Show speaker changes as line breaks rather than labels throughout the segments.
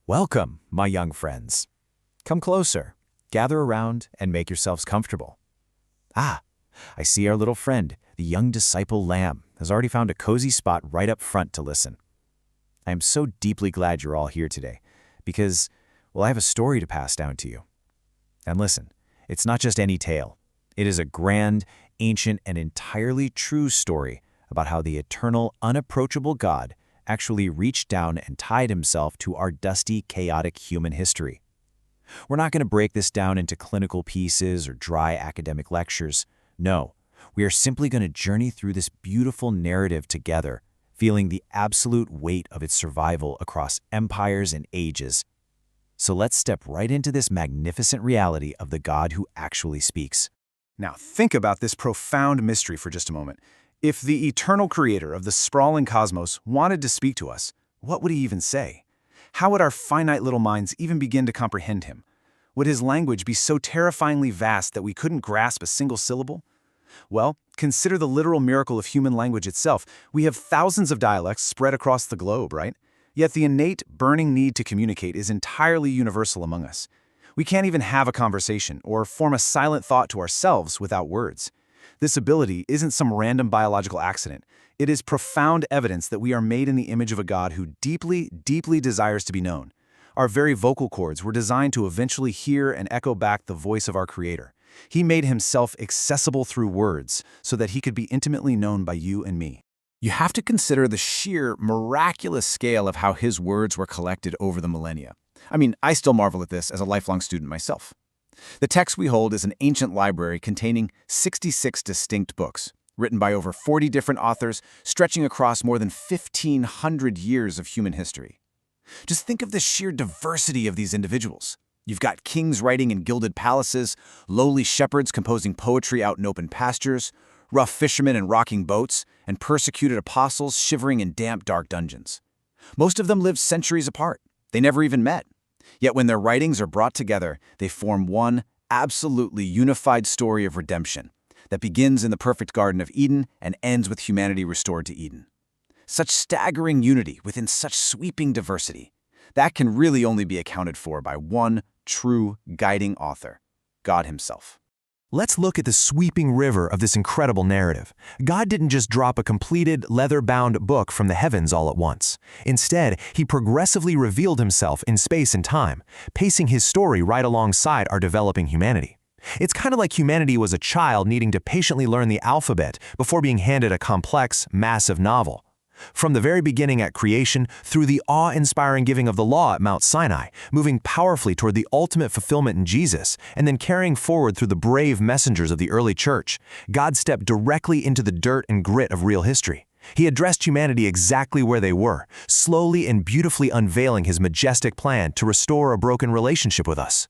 Welcome, my young friends. Come closer, gather around, and make yourselves comfortable. Ah, I see our little friend, the young disciple lamb, has already found a cozy spot right up front to listen. I am so deeply glad you're all here today, because, well, I have a story to pass down to you. And listen, it's not just any tale. It is a grand, ancient, and entirely true story about how the eternal, unapproachable God actually reached down and tied himself to our dusty, chaotic human history. We're not going to break this down into clinical pieces or dry academic lectures. No, we are simply going to journey through this beautiful narrative together, feeling the absolute weight of its survival across empires and ages. So let's step right into this magnificent reality of the God who actually speaks.
Now think about this profound mystery for just a moment. If the eternal creator of the sprawling cosmos wanted to speak to us, what would he even say? How would our finite little minds even begin to comprehend him? Would his language be so terrifyingly vast that we couldn't grasp a single syllable? Well, consider the literal miracle of human language itself. We have thousands of dialects spread across the globe, right? Yet the innate, burning need to communicate is entirely universal among us. We can't even have a conversation or form a silent thought to ourselves without words. This ability isn't some random biological accident. It is profound evidence that we are made in the image of a God who deeply, deeply desires to be known. Our very vocal cords were designed to eventually hear and echo back the voice of our Creator. He made himself accessible through words so that he could be intimately known by you and me. You have to consider the sheer, miraculous scale of how his words were collected over the millennia. I still marvel at this as a lifelong student myself. The text we hold is an ancient library containing 66 distinct books, written by over 40 different authors, stretching across more than 1,500 years of human history. Just think of the sheer diversity of these individuals. You've got kings writing in gilded palaces, lowly shepherds composing poetry out in open pastures, rough fishermen in rocking boats, and persecuted apostles shivering in damp, dark dungeons. Most of them lived centuries apart. They never even met. Yet when their writings are brought together, they form one absolutely unified story of redemption that begins in the perfect Garden of Eden and ends with humanity restored to Eden. Such staggering unity within such sweeping diversity, that can really only be accounted for by one true guiding author, God himself.
Let's look at the sweeping river of this incredible narrative. God didn't just drop a completed, leather-bound book from the heavens all at once. Instead, he progressively revealed himself in space and time, pacing his story right alongside our developing humanity. It's kind of like humanity was a child needing to patiently learn the alphabet before being handed a complex, massive novel. From the very beginning at creation, through the awe-inspiring giving of the law at Mount Sinai, moving powerfully toward the ultimate fulfillment in Jesus, and then carrying forward through the brave messengers of the early church, God stepped directly into the dirt and grit of real history. He addressed humanity exactly where they were, slowly and beautifully unveiling his majestic plan to restore a broken relationship with us.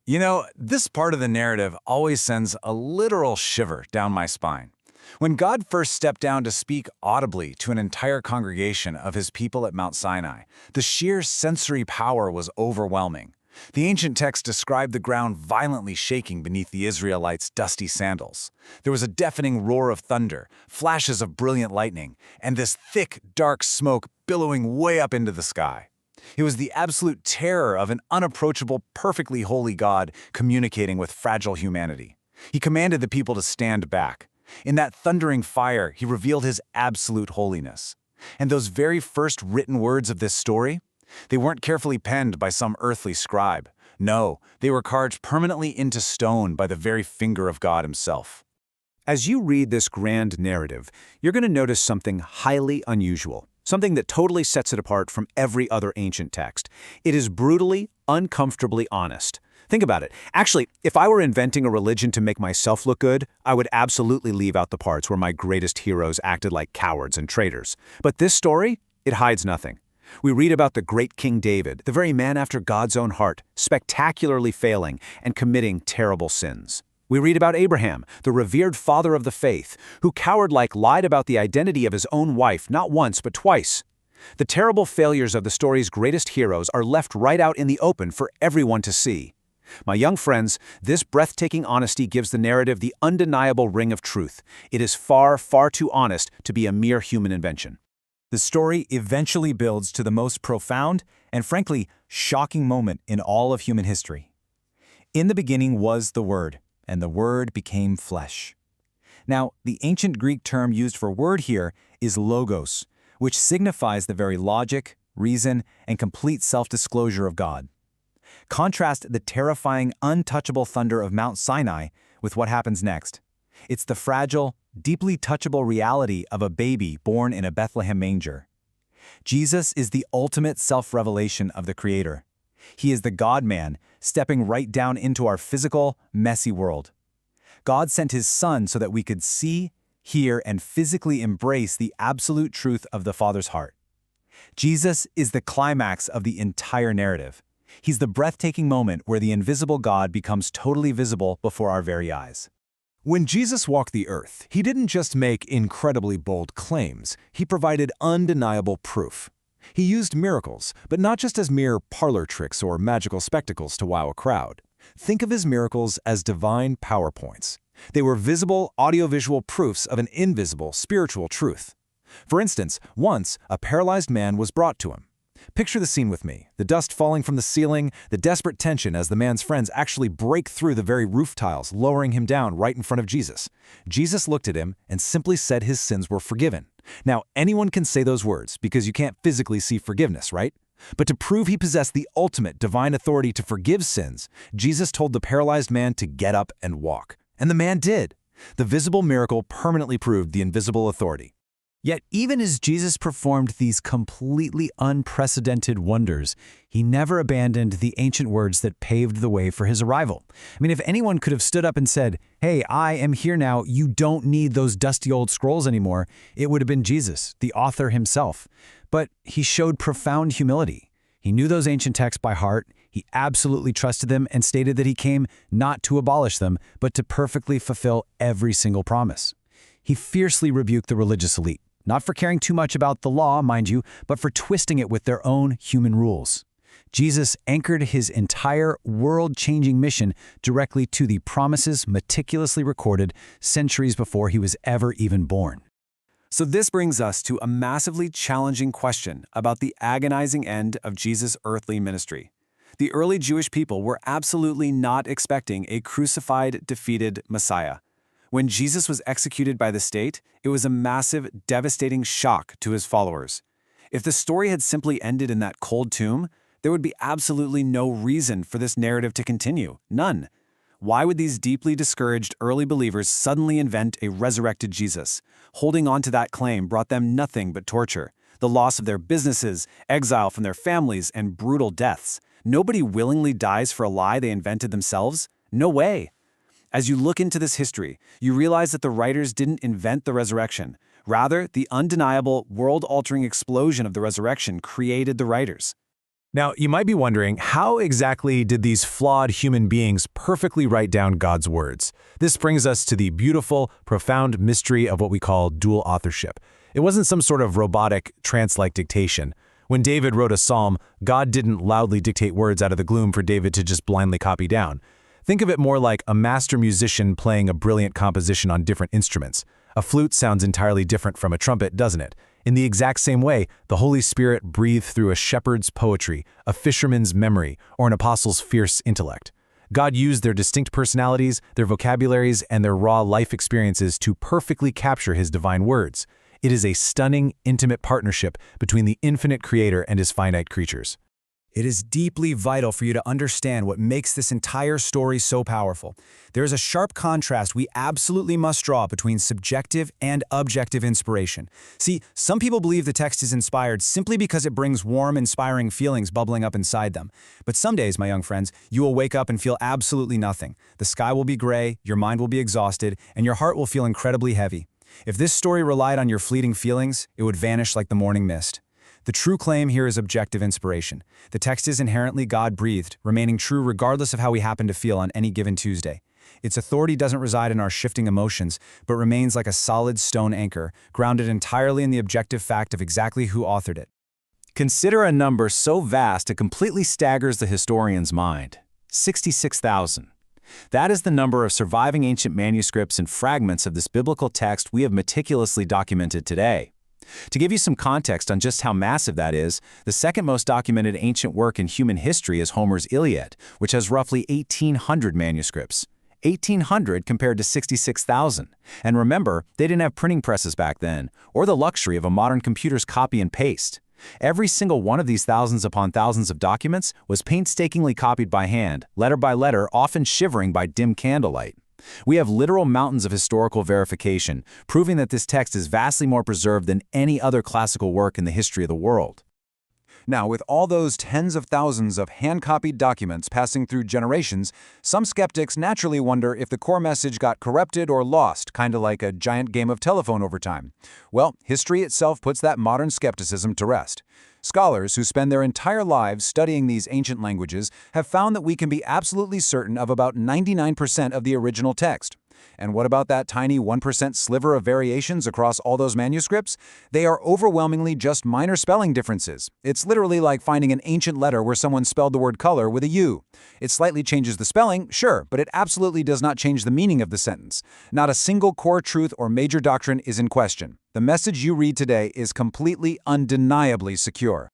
You know, this part of the narrative always sends a literal shiver down my spine. When God first stepped down to speak audibly to an entire congregation of his people at Mount Sinai, the sheer sensory power was overwhelming. The ancient text described the ground violently shaking beneath the Israelites' dusty sandals. There was a deafening roar of thunder, flashes of brilliant lightning, and this thick, dark smoke billowing way up into the sky. It was the absolute terror of an unapproachable, perfectly holy God communicating with fragile humanity. He commanded the people to stand back. In that thundering fire, he revealed his absolute holiness. And those very first written words of this story, they weren't carefully penned by some earthly scribe. No, they were carved permanently into stone by the very finger of God himself.
As you read this grand narrative, you're going to notice something highly unusual, something that totally sets it apart from every other ancient text. It is brutally, uncomfortably honest. Think about it. Actually, if I were inventing a religion to make myself look good, I would absolutely leave out the parts where my greatest heroes acted like cowards and traitors. But this story, it hides nothing. We read about the great King David, the very man after God's own heart, spectacularly failing and committing terrible sins. We read about Abraham, the revered father of the faith, who coward-like lied about the identity of his own wife not once but twice. The terrible failures of the story's greatest heroes are left right out in the open for everyone to see. My young friends, this breathtaking honesty gives the narrative the undeniable ring of truth. It is far, far too honest to be a mere human invention. The story eventually builds to the most profound and, frankly, shocking moment in all of human history. In the beginning was the Word, and the Word became flesh. Now, the ancient Greek term used for word here is logos, which signifies the very logic, reason, and complete self-disclosure of God. Contrast the terrifying, untouchable thunder of Mount Sinai with what happens next. It's the fragile, deeply touchable reality of a baby born in a Bethlehem manger. Jesus is the ultimate self-revelation of the Creator. He is the God-man, stepping right down into our physical, messy world. God sent His Son so that we could see, hear, and physically embrace the absolute truth of the Father's heart. Jesus is the climax of the entire narrative. He's the breathtaking moment where the invisible God becomes totally visible before our very eyes.
When Jesus walked the earth, He didn't just make incredibly bold claims, He provided undeniable proof. He used miracles, but not just as mere parlor tricks or magical spectacles to wow a crowd. Think of His miracles as divine PowerPoints. They were visible, audiovisual proofs of an invisible, spiritual truth. For instance, once, a paralyzed man was brought to Him. Picture the scene with me, the dust falling from the ceiling, the desperate tension as the man's friends actually break through the very roof tiles, lowering him down right in front of Jesus. Jesus looked at him and simply said his sins were forgiven. Now, anyone can say those words because you can't physically see forgiveness, right? But to prove He possessed the ultimate divine authority to forgive sins, Jesus told the paralyzed man to get up and walk. And the man did. The visible miracle permanently proved the invisible authority.
Yet even as Jesus performed these completely unprecedented wonders, He never abandoned the ancient words that paved the way for His arrival. I mean, if anyone could have stood up and said, "Hey, I am here now, you don't need those dusty old scrolls anymore," it would have been Jesus, the author Himself. But He showed profound humility. He knew those ancient texts by heart, He absolutely trusted them, and stated that He came not to abolish them, but to perfectly fulfill every single promise. He fiercely rebuked the religious elite. Not for caring too much about the law, mind you, but for twisting it with their own human rules. Jesus anchored His entire world-changing mission directly to the promises meticulously recorded centuries before He was ever even born.
So this brings us to a massively challenging question about the agonizing end of Jesus' earthly ministry. The early Jewish people were absolutely not expecting a crucified, defeated Messiah. When Jesus was executed by the state, it was a massive, devastating shock to His followers. If the story had simply ended in that cold tomb, there would be absolutely no reason for this narrative to continue. None. Why would these deeply discouraged early believers suddenly invent a resurrected Jesus? Holding on to that claim brought them nothing but torture, the loss of their businesses, exile from their families, and brutal deaths. Nobody willingly dies for a lie they invented themselves? No way. As you look into this history, you realize that the writers didn't invent the resurrection. Rather, the undeniable, world-altering explosion of the resurrection created the writers.
Now, you might be wondering, how exactly did these flawed human beings perfectly write down God's words? This brings us to the beautiful, profound mystery of what we call dual authorship. It wasn't some sort of robotic, trance-like dictation. When David wrote a psalm, God didn't loudly dictate words out of the gloom for David to just blindly copy down. Think of it more like a master musician playing a brilliant composition on different instruments. A flute sounds entirely different from a trumpet, doesn't it? In the exact same way, the Holy Spirit breathed through a shepherd's poetry, a fisherman's memory, or an apostle's fierce intellect. God used their distinct personalities, their vocabularies, and their raw life experiences to perfectly capture His divine words. It is a stunning, intimate partnership between the infinite Creator and His finite creatures.
It is deeply vital for you to understand what makes this entire story so powerful. There is a sharp contrast we absolutely must draw between subjective and objective inspiration. See, some people believe the text is inspired simply because it brings warm, inspiring feelings bubbling up inside them. But some days, my young friends, you will wake up and feel absolutely nothing. The sky will be gray, your mind will be exhausted, and your heart will feel incredibly heavy. If this story relied on your fleeting feelings, it would vanish like the morning mist. The true claim here is objective inspiration. The text is inherently God-breathed, remaining true regardless of how we happen to feel on any given Tuesday. Its authority doesn't reside in our shifting emotions, but remains like a solid stone anchor, grounded entirely in the objective fact of exactly who authored it.
Consider a number so vast it completely staggers the historian's mind. 66,000. That is the number of surviving ancient manuscripts and fragments of this biblical text we have meticulously documented today.
To give you some context on just how massive that is, the second most documented ancient work in human history is Homer's Iliad, which has roughly 1,800 manuscripts. 1,800 compared to 66,000. And remember, they didn't have printing presses back then, or the luxury of a modern computer's copy and paste. Every single one of these thousands upon thousands of documents was painstakingly copied by hand, letter by letter, often shivering by dim candlelight. We have literal mountains of historical verification, proving that this text is vastly more preserved than any other classical work in the history of the world.
Now, with all those tens of thousands of hand-copied documents passing through generations, some skeptics naturally wonder if the core message got corrupted or lost, kind of like a giant game of telephone over time. Well, history itself puts that modern skepticism to rest. Scholars who spend their entire lives studying these ancient languages have found that we can be absolutely certain of about 99% of the original text. And what about that tiny 1% sliver of variations across all those manuscripts? They are overwhelmingly just minor spelling differences. It's literally like finding an ancient letter where someone spelled the word color with a U. It slightly changes the spelling, sure, but it absolutely does not change the meaning of the sentence. Not a single core truth or major doctrine is in question. The message you read today is completely, undeniably secure.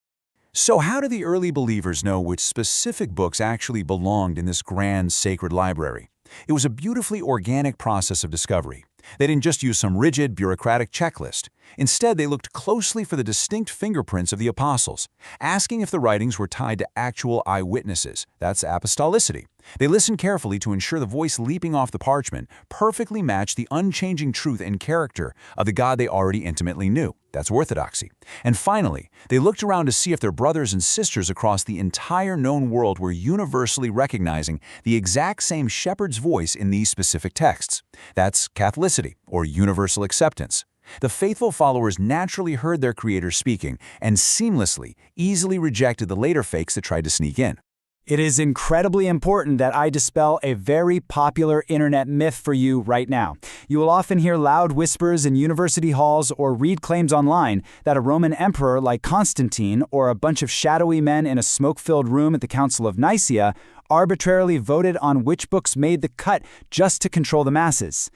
So how do the early believers know which specific books actually belonged in this grand sacred library? It was a beautifully organic process of discovery. They didn't just use some rigid, bureaucratic checklist. Instead, they looked closely for the distinct fingerprints of the apostles, asking if the writings were tied to actual eyewitnesses. That's apostolicity. They listened carefully to ensure the voice leaping off the parchment perfectly matched the unchanging truth and character of the God they already intimately knew. That's orthodoxy. And finally, they looked around to see if their brothers and sisters across the entire known world were universally recognizing the exact same shepherd's voice in these specific texts. That's Catholicity, or universal acceptance. The faithful followers naturally heard their Creator speaking and seamlessly, easily rejected the later fakes that tried to sneak in.
It is incredibly important that I dispel a very popular internet myth for you right now. You will often hear loud whispers in university halls or read claims online that a Roman emperor like Constantine or a bunch of shadowy men in a smoke-filled room at the Council of Nicaea arbitrarily voted on which books made the cut just to control the masses.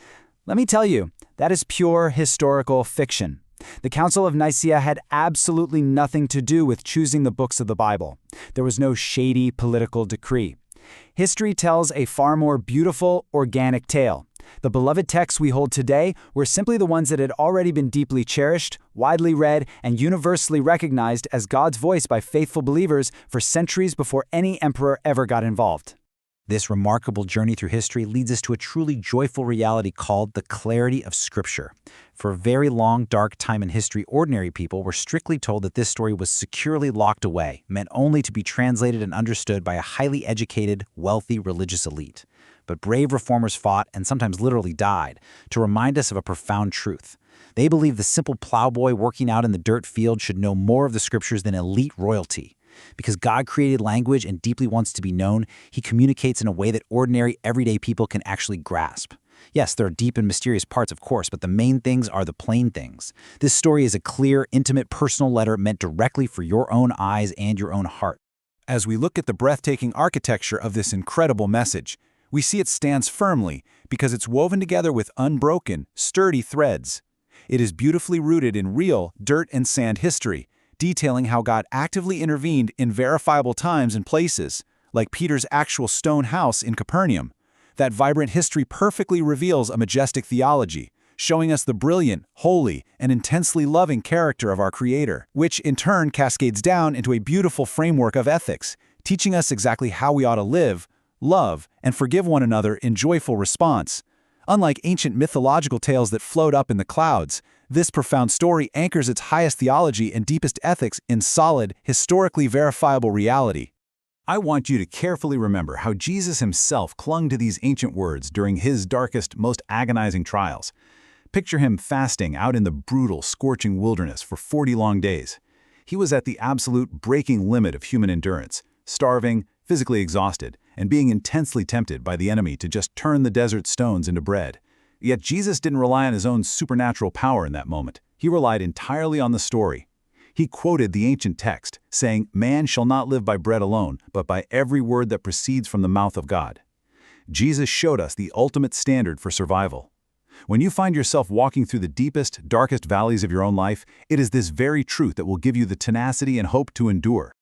Let me tell you, that is pure historical fiction. The Council of Nicaea had absolutely nothing to do with choosing the books of the Bible. There was no shady political decree. History tells a far more beautiful, organic tale. The beloved texts we hold today were simply the ones that had already been deeply cherished, widely read, and universally recognized as God's voice by faithful believers for centuries before any emperor ever got involved.
This remarkable journey through history leads us to a truly joyful reality called the clarity of Scripture. For a very long, dark time in history, ordinary people were strictly told that this story was securely locked away, meant only to be translated and understood by a highly educated, wealthy religious elite. But brave reformers fought, and sometimes literally died, to remind us of a profound truth. They believed the simple plowboy working out in the dirt field should know more of the Scriptures than elite royalty. Because God created language and deeply wants to be known, He communicates in a way that ordinary, everyday people can actually grasp. Yes, there are deep and mysterious parts, of course, but the main things are the plain things. This story is a clear, intimate, personal letter meant directly for your own eyes and your own heart.
As we look at the breathtaking architecture of this incredible message, we see it stands firmly because it's woven together with unbroken, sturdy threads. It is beautifully rooted in real dirt and sand history, detailing how God actively intervened in verifiable times and places, like Peter's actual stone house in Capernaum. That vibrant history perfectly reveals a majestic theology, showing us the brilliant, holy, and intensely loving character of our Creator, which in turn cascades down into a beautiful framework of ethics, teaching us exactly how we ought to live, love, and forgive one another in joyful response. Unlike ancient mythological tales that float up in the clouds, this profound story anchors its highest theology and deepest ethics in solid, historically verifiable reality. I want you to carefully remember how Jesus Himself clung to these ancient words during His darkest, most agonizing trials. Picture Him fasting out in the brutal, scorching wilderness for 40 long days. He was at the absolute breaking limit of human endurance, starving, physically exhausted, and being intensely tempted by the enemy to just turn the desert stones into bread. Yet Jesus didn't rely on His own supernatural power in that moment. He relied entirely on the story. He quoted the ancient text, saying, "Man shall not live by bread alone, but by every word that proceeds from the mouth of God." Jesus showed us the ultimate standard for survival. When you find yourself walking through the deepest, darkest valleys of your own life, it is this very truth that will give you the tenacity and hope to endure.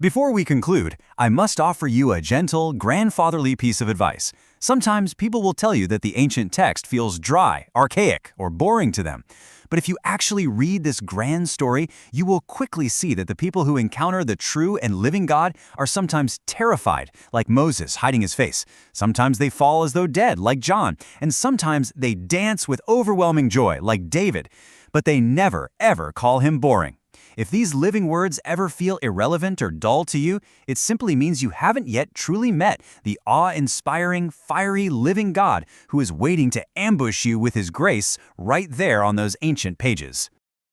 Before we conclude, I must offer you a gentle, grandfatherly piece of advice. Sometimes people will tell you that the ancient text feels dry, archaic, or boring to them. But if you actually read this grand story, you will quickly see that the people who encounter the true and living God are sometimes terrified, like Moses hiding his face. Sometimes they fall as though dead, like John. And sometimes they dance with overwhelming joy, like David. But they never, ever call him boring. If these living words ever feel irrelevant or dull to you, it simply means you haven't yet truly met the awe-inspiring, fiery, living God who is waiting to ambush you with his grace right there on those ancient pages.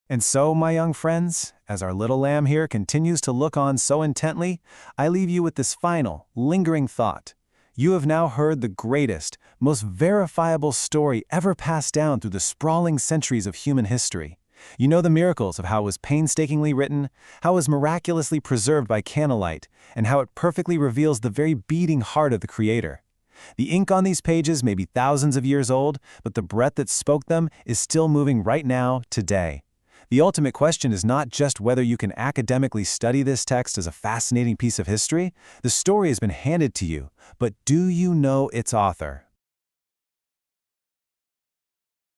And so, my young friends, as our little lamb here continues to look on so intently, I leave you with this final, lingering thought. You have now heard the greatest, most verifiable story ever passed down through the sprawling centuries of human history. You know the miracles of how it was painstakingly written, how it was miraculously preserved by candlelight, and how it perfectly reveals the very beating heart of the Creator. The ink on these pages may be thousands of years old, but the breath that spoke them is still moving right now, today. The ultimate question is not just whether you can academically study this text as a fascinating piece of history. The story has been handed to you, but do you know its author?